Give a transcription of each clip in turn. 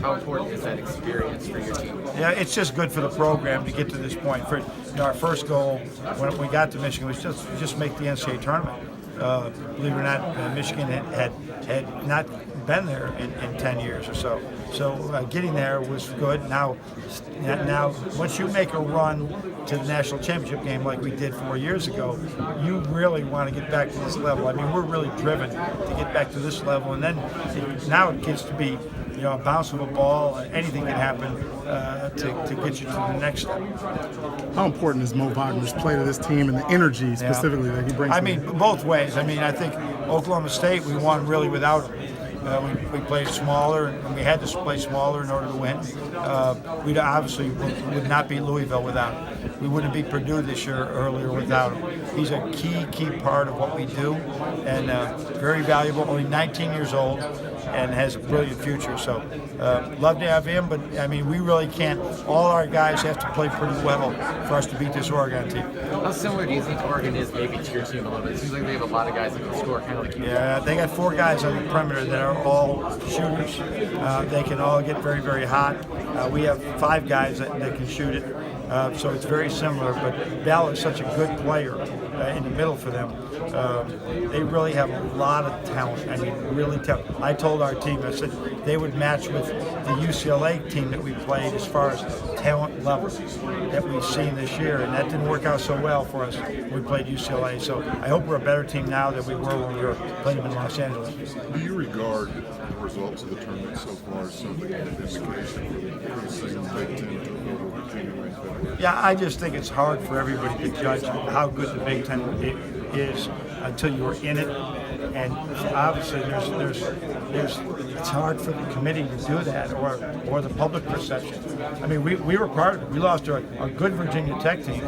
how important is that experience for your team? Yeah, it's just good for the program to get to this point. For our first goal when we got to Michigan was just make the NCAA tournament. Believe it or not, Michigan had not been there in 10 years or so. So getting there was good. Now, once you make a run to the national championship game like we did 4 years ago, you really want to get back to this level. I mean, we're really driven to get back to this level, and then now it gets to be a bounce of a ball. Anything can happen to get you to the next step. How important is Mo Wagner's play to this team and the energy specifically that he brings? I mean, both ways. I mean, I think Oklahoma State, we won really without him. We played smaller, and we had to play smaller in order to win. We obviously would not beat Louisville without him. We wouldn't beat Purdue this year earlier without him. He's a key part of what we do, and very valuable. Only 19 years old, and has a brilliant future. So love to have him, but I mean, we really can't. All our guys have to play pretty well for us to beat this Oregon team. How similar do you think Oregon is maybe to your team a little bit? It seems like they have a lot of guys that can score, kind of like you. Yeah, they got 4 guys on the perimeter that are all shooters. They can all get very, very hot. We have 5 guys that can shoot it. So it's very similar, but Bell is such a good player in the middle for them. They really have a lot of talent. I mean, really talented. I told our team, I said they would match with the UCLA team that we played as far as talent levels that we've seen this year, and that didn't work out so well for us when we played UCLA. So I hope we're a better team now than we were when we were playing them in Los Angeles. Do you regard the results of the tournament so far as some kind of indication for the season Big Ten to Virginia? Yeah, I just think it's hard for everybody to judge how good the Big Ten is until you're in it, and obviously it's hard for the committee to do that or the public perception. I mean, we were part of it. We lost to a good Virginia Tech team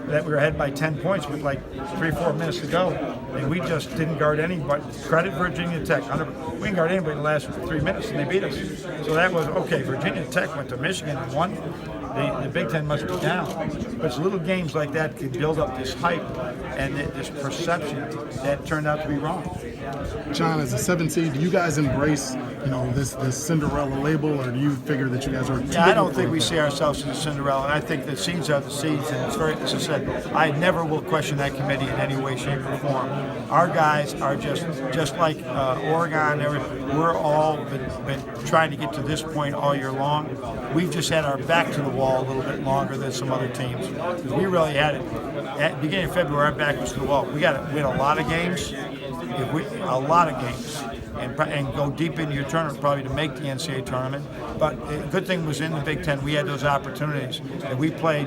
that we were ahead by 10 points with like 3 or 4 minutes to go, and we just didn't guard anybody. Credit Virginia Tech. We didn't guard anybody in the last 3 minutes, and they beat us. So that was okay. Virginia Tech went to Michigan and won. The Big Ten must be down. But it's little games like that can build up this hype and this perception that turned out to be wrong. John, as a 7 seed, do you guys embrace this Cinderella label, or do you figure that you guys are? Yeah, I don't think we see ourselves as a Cinderella. I think the seeds are the seeds, and it's very, as I said, I never will question that committee in any way, shape, or form. Our guys are just like Oregon. We're all been trying to get to this point all year long. We've just had our back to the wall a little bit longer than some other teams. We really had it. At the beginning of February, our back was to the wall. We had a lot of games. And go deep into your tournament probably to make the NCAA tournament. But the good thing was in the Big Ten, we had those opportunities. And we played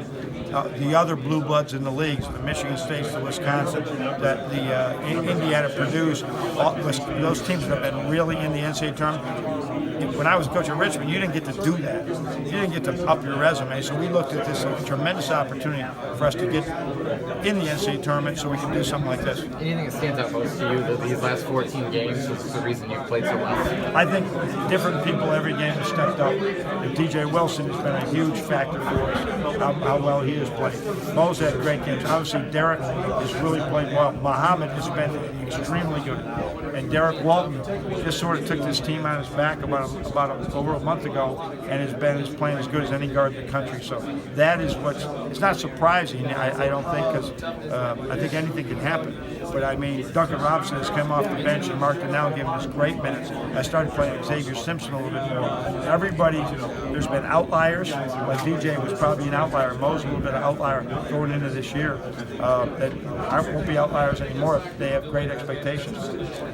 the other blue bloods in the leagues, the Michigan States, the Wisconsin, the Indiana, Purdue's, those teams that have been really in the NCAA tournament. When I was coach at Richmond, you didn't get to do that. You didn't get to up your resume. So we looked at this as a tremendous opportunity for us to get in the NCAA tournament so we can do something like this. Anything that stands out most to you that these last 14 games was the reason you played so well? I think different people every game have stepped up. And DJ Wilson has been a huge factor for us, how well he has played. Mo's had great games. Obviously, Derek has really played well. Muhammad has been extremely good. And Derek Walton just sort of took this team on his back about over a month ago and is playing as good as any guard in the country. So that is it's not surprising, I don't think, because I think anything can happen. But I mean, Duncan Robinson has come off the bench and Mark Donnell gave him us great minutes. I started playing Xavier Simpson a little bit more. Everybody, there's been outliers, but DJ was probably an outlier. Mo's a little bit of outlier going into this year. That won't be outliers anymore. They have great expectations.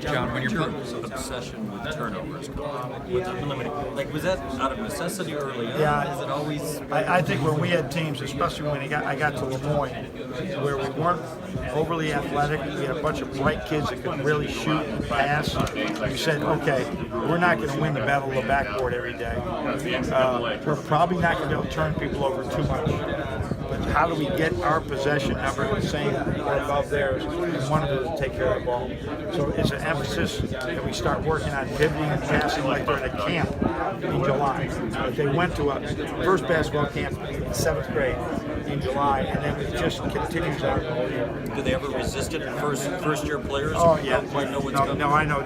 John, when your obsession with turnovers, with the limiting, was that out of necessity early on? Yeah. Is it always? I think when we had teams, especially when I got to Lemoyne, where we weren't overly athletic, we had a bunch of bright kids that could really shoot and pass. We said, okay, we're not going to win the battle of the backboard every day. We're probably not going to be able to turn people over too much. But how do we get our possession number the same or above theirs? We wanted to take care of the ball. So it's an emphasis that we start working on pivoting and passing like they're at a camp in July. If they went to a first basketball camp in 7th grade, in July, and then it just continues on all year. Do they ever resist it? First year players Oh who yeah, don't quite know what's coming? no, I know.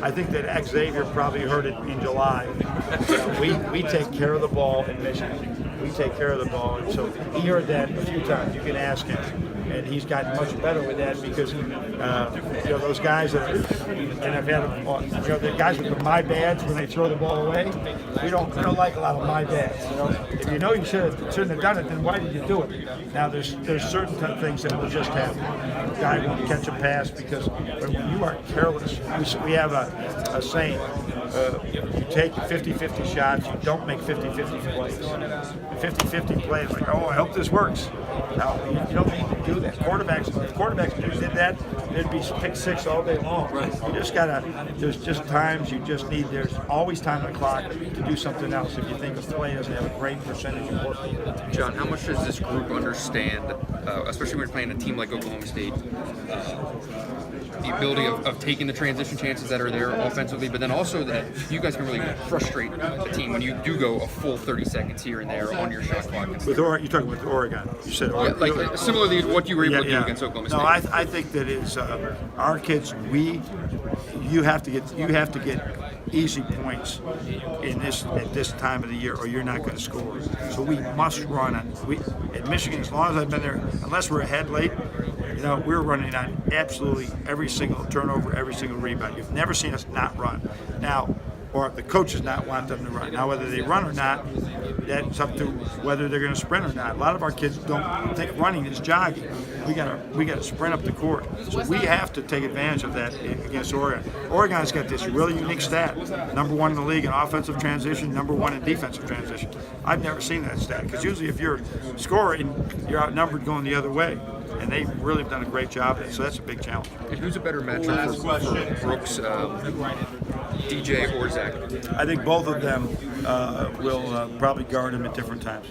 I think that Xavier probably heard it in July. We take care of the ball in Michigan. We take care of the ball, and so he heard that a few times. You can ask him, and he's gotten much better with that because those guys that and I've had the guys with the my bads when they throw the ball away. We don't like a lot of my bads. If you know you shouldn't have done it, then why did you do it? Now there's certain things that will just happen. A guy won't catch a pass because when you are careless. We have a saying. You take 50-50 shots, you don't make 50-50 plays. 50-50 plays, like, oh, I hope this works. No, you don't need to do that. If quarterbacks did that, there'd be pick six all day long. Right. You just there's just times there's always time on the clock to do something else if you think a play doesn't have a great percentage of work. John, how much does this group understand, especially when you're playing a team like Oklahoma State, the ability of taking the transition chances that are there offensively, but then also that you guys can really frustrate the team when you do go a full 30 seconds here and there on your shot clock. You're talking with Oregon. You said Oregon. Yeah, like similarly to what you were able to do against Oklahoma State. No, I think that it's our kids. You have to get easy points at this time of the year, or you're not going to score. So we must run on. At Michigan, as long as I've been there, unless we're ahead late, we're running on absolutely every single turnover, every single rebound. You've never seen us not run. Now, or the coaches not want them to run. Now, whether they run or not, that's up to whether they're going to sprint or not. A lot of our kids don't think running is jogging. We got to sprint up the court. So we have to take advantage of that against Oregon. Oregon's got this really unique stat: number one in the league in offensive transition, number one in defensive transition. I've never seen that stat because usually if you're scoring, you're outnumbered going the other way. And they really have done a great job at it, so that's a big challenge. And who's a better matchup for Brooks, DJ, or Zach? I think both of them will probably guard him at different times.